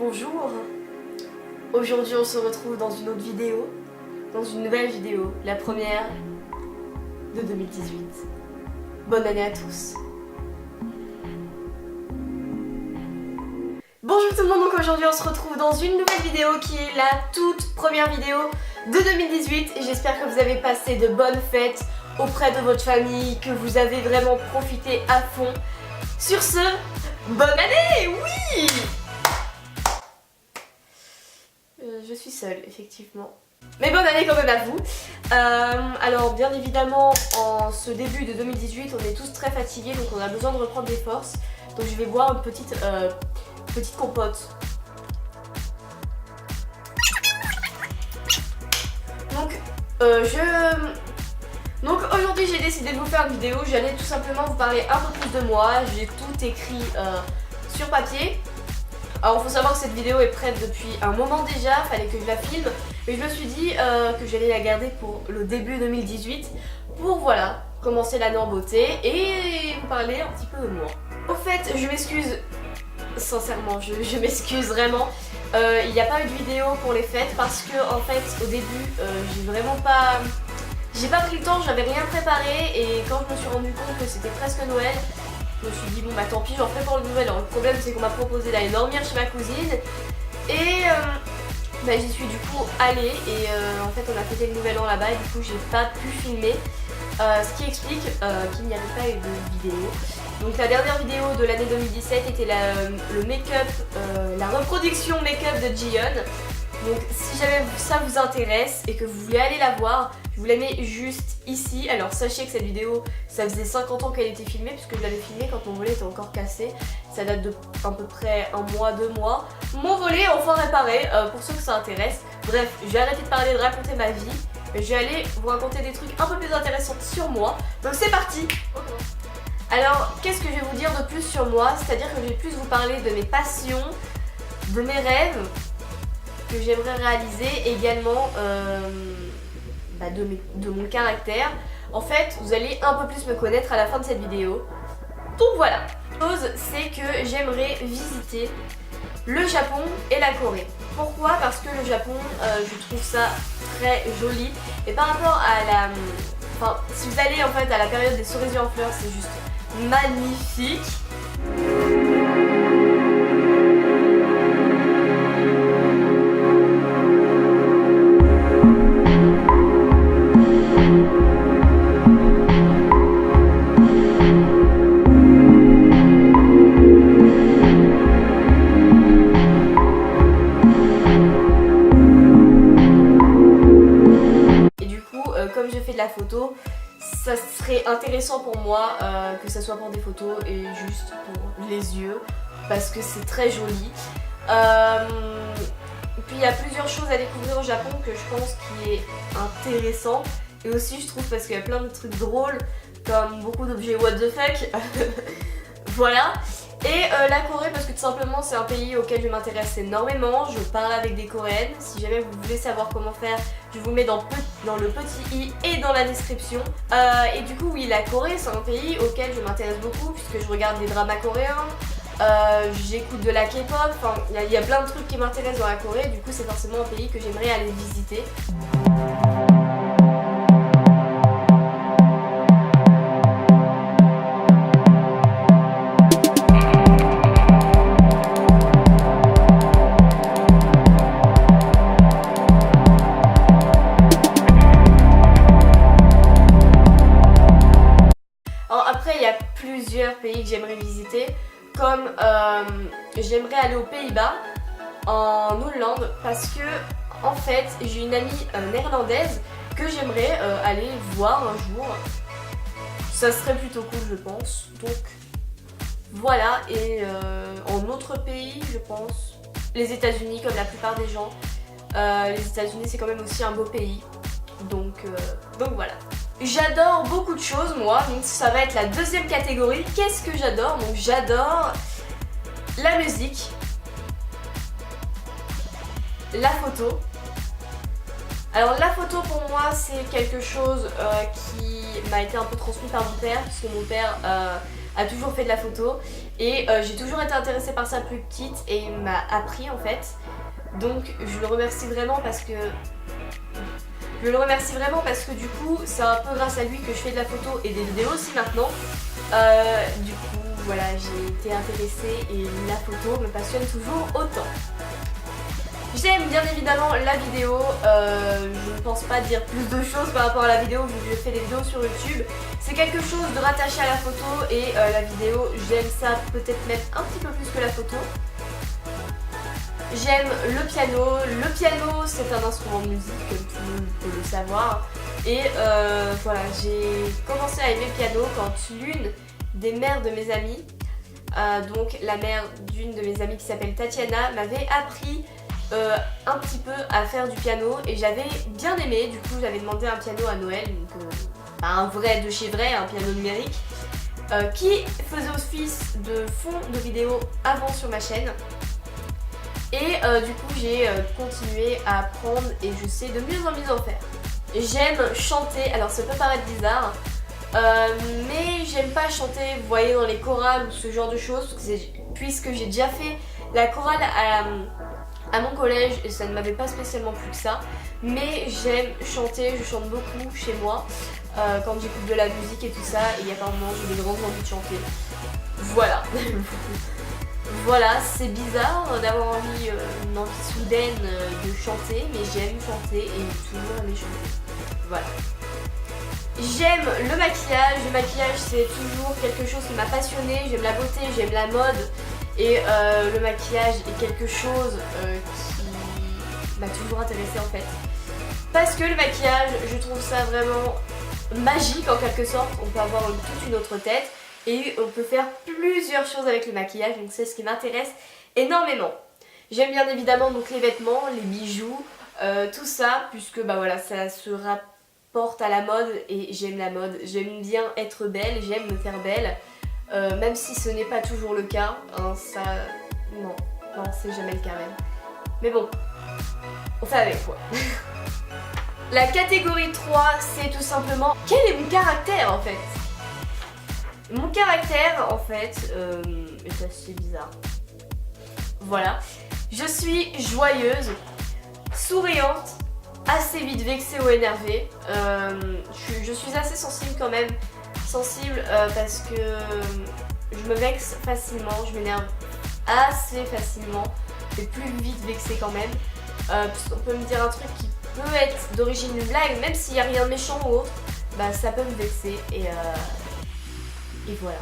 Bonjour. Aujourd'hui on se retrouve dans une autre vidéo, dans une nouvelle vidéo, la première de 2018. Bonne année à tous. Bonjour tout le monde, donc aujourd'hui on se retrouve dans une nouvelle vidéo qui est la toute première vidéo de 2018 et j'espère que vous avez passé de bonnes fêtes auprès de votre famille, que vous avez vraiment profité à fond. Sur ce, bonne année, oui! Je suis seule, effectivement. Mais bonne année quand même à vous. Alors bien évidemment, en ce début de 2018, on est tous très fatigués, donc on a besoin de reprendre des forces. Donc je vais boire une petite compote. Donc aujourd'hui j'ai décidé de vous faire une vidéo. J'allais tout simplement vous parler un peu plus de moi. J'ai tout écrit sur papier. Alors il faut savoir que cette vidéo est prête depuis un moment déjà, fallait que je la filme. Mais je me suis dit que j'allais la garder pour le début 2018. Pour voilà, commencer l'année en beauté et vous parler un petit peu de moi. Au fait, je m'excuse, sincèrement, je m'excuse vraiment. Il n'y a pas eu de vidéo pour les fêtes parce que en fait au début j'ai pas pris le temps, j'avais rien préparé et quand je me suis rendu compte que c'était presque Noël, je me suis dit bon bah tant pis, j'en ferai pour le nouvel an. Le problème c'est qu'on m'a proposé d'aller dormir chez ma cousine et j'y suis du coup allée et en fait on a fêté le nouvel an là-bas et du coup j'ai pas pu filmer, ce qui explique qu'il n'y avait pas eu de vidéo. Donc la dernière vidéo de l'année 2017 était le make-up, la reproduction make-up de Jiyeon. Donc si jamais ça vous intéresse et que vous voulez aller la voir, je vous la mets juste ici. Alors sachez que cette vidéo, ça faisait 50 ans qu'elle était filmée puisque je l'avais filmée quand mon volet était encore cassé. Ça date de à peu près un mois, 2 mois. Mon volet est enfin réparé, pour ceux que ça intéresse. Bref, je vais arrêter de parler de raconter ma vie. Je vais aller vous raconter des trucs un peu plus intéressants sur moi. Donc c'est parti. Alors, qu'est-ce que je vais vous dire de plus sur moi? C'est-à-dire que je vais plus vous parler de mes passions, de mes rêves que j'aimerais réaliser, également de mon caractère. En fait, vous allez un peu plus me connaître à la fin de cette vidéo. Donc voilà. La chose, c'est que j'aimerais visiter le Japon et la Corée. Pourquoi? Parce que le Japon, je trouve ça très joli. Et par rapport à la... Enfin, si vous allez en fait à la période des cerisiers en fleurs, c'est juste magnifique. Et du coup, comme je fais de la photo, ça serait intéressant pour moi que ça soit pour des photos et juste pour les yeux parce que c'est très joli. Puis il y a plusieurs choses à découvrir au Japon que je pense qui est intéressant et aussi je trouve parce qu'il y a plein de trucs drôles comme beaucoup d'objets what the fuck. Voilà. Et la Corée parce que tout simplement c'est un pays auquel je m'intéresse énormément, je parle avec des Coréennes, si jamais vous voulez savoir comment faire, je vous mets dans le petit i et dans la description. Et du coup oui, la Corée c'est un pays auquel je m'intéresse beaucoup puisque je regarde des dramas coréens, j'écoute de la K-pop, enfin il y a plein de trucs qui m'intéressent dans la Corée, du coup c'est forcément un pays que j'aimerais aller visiter. Pays que j'aimerais visiter, comme j'aimerais aller aux Pays-Bas, en Hollande, parce que en fait j'ai une amie néerlandaise que j'aimerais aller voir un jour. Ça serait plutôt cool je pense. Donc voilà. Et en autre pays je pense les États-Unis comme la plupart des gens. Les États-Unis c'est quand même aussi un beau pays. Donc voilà. J'adore beaucoup de choses moi, donc ça va être la deuxième catégorie. Qu'est-ce que j'adore? Donc j'adore la musique, la photo. Alors la photo pour moi c'est quelque chose qui m'a été un peu transmis par mon père, puisque mon père a toujours fait de la photo et j'ai toujours été intéressée par ça plus petite et il m'a appris en fait. Donc je le remercie vraiment parce que du coup c'est un peu grâce à lui que je fais de la photo et des vidéos aussi maintenant. Du coup voilà, j'ai été intéressée et la photo me passionne toujours autant. J'aime bien évidemment la vidéo, je ne pense pas dire plus de choses par rapport à la vidéo vu que je fais des vidéos sur YouTube. C'est quelque chose de rattaché à la photo et la vidéo, j'aime ça peut-être même un petit peu plus que la photo. J'aime le piano c'est un instrument de musique comme tout le monde peut le savoir. Et voilà, j'ai commencé à aimer le piano quand l'une des mères de mes amies, donc la mère d'une de mes amies qui s'appelle Tatiana, m'avait appris un petit peu à faire du piano et j'avais bien aimé. Du coup j'avais demandé un piano à Noël, donc un vrai de chez vrai, un piano numérique qui faisait office de fond de vidéo avant sur ma chaîne. Et du coup j'ai continué à apprendre et je sais de mieux en mieux en faire. J'aime chanter, alors ça peut paraître bizarre, mais j'aime pas chanter, vous voyez, dans les chorales ou ce genre de choses, puisque j'ai déjà fait la chorale à mon collège et ça ne m'avait pas spécialement plu que ça. Mais j'aime chanter, je chante beaucoup chez moi quand j'écoute de la musique et tout ça, et apparemment j'ai des grandes envies de chanter. Voilà. Voilà, c'est bizarre d'avoir une envie soudaine de chanter, mais j'aime chanter et toujours aimer chanter. Voilà. J'aime le maquillage. Le maquillage c'est toujours quelque chose qui m'a passionnée. J'aime la beauté, j'aime la mode et le maquillage est quelque chose qui m'a toujours intéressée en fait. Parce que le maquillage, je trouve ça vraiment magique en quelque sorte. On peut avoir toute une autre tête. Et on peut faire plusieurs choses avec le maquillage, donc c'est ce qui m'intéresse énormément. J'aime bien évidemment donc les vêtements, les bijoux, tout ça, puisque bah voilà, ça se rapporte à la mode et j'aime la mode. J'aime bien être belle, j'aime me faire belle, même si ce n'est pas toujours le cas. Hein, ça, non, c'est jamais le cas même. Mais bon, on fait avec quoi. La catégorie 3, c'est tout simplement quel est mon caractère en fait. Mon caractère, en fait, est assez bizarre. Voilà. Je suis joyeuse, souriante, assez vite vexée ou énervée. Je suis assez sensible quand même. Sensible parce que je me vexe facilement, je m'énerve assez facilement. Et plus vite vexée quand même. Puisqu'on peut me dire un truc qui peut être d'origine d'une blague, même s'il n'y a rien de méchant ou autre, bah ça peut me vexer et voilà.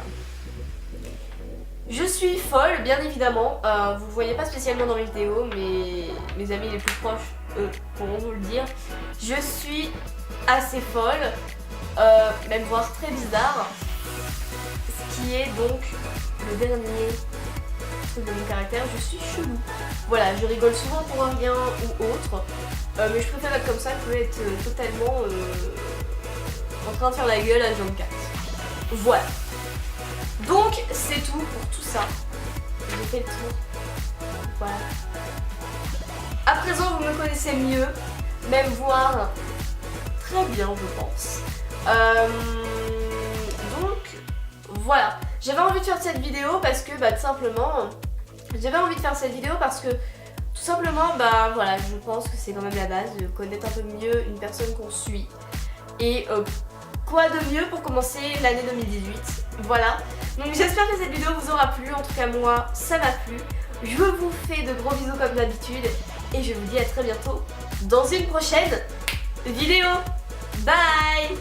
Je suis folle, bien évidemment. Vous le voyez pas spécialement dans mes vidéos, mais mes amis les plus proches, eux, pourront vous le dire. Je suis assez folle, même voire très bizarre. Ce qui est donc le dernier truc de mon caractère, je suis chelou. Voilà, je rigole souvent pour rien ou autre, mais je préfère être comme ça que être totalement en train de faire la gueule à 24. Voilà. Donc c'est tout pour tout ça. J'ai fait le tour. Voilà. À présent vous me connaissez mieux, même voire très bien je pense. Donc voilà. J'avais envie de faire cette vidéo parce que bah tout simplement j'avais envie de faire cette vidéo parce que tout simplement bah voilà, je pense que c'est quand même la base de connaître un peu mieux une personne qu'on suit. Et quoi de mieux pour commencer l'année 2018. Voilà. Donc j'espère que cette vidéo vous aura plu. En tout cas moi ça m'a plu. Je vous fais de gros bisous comme d'habitude. Et je vous dis à très bientôt dans une prochaine vidéo. Bye.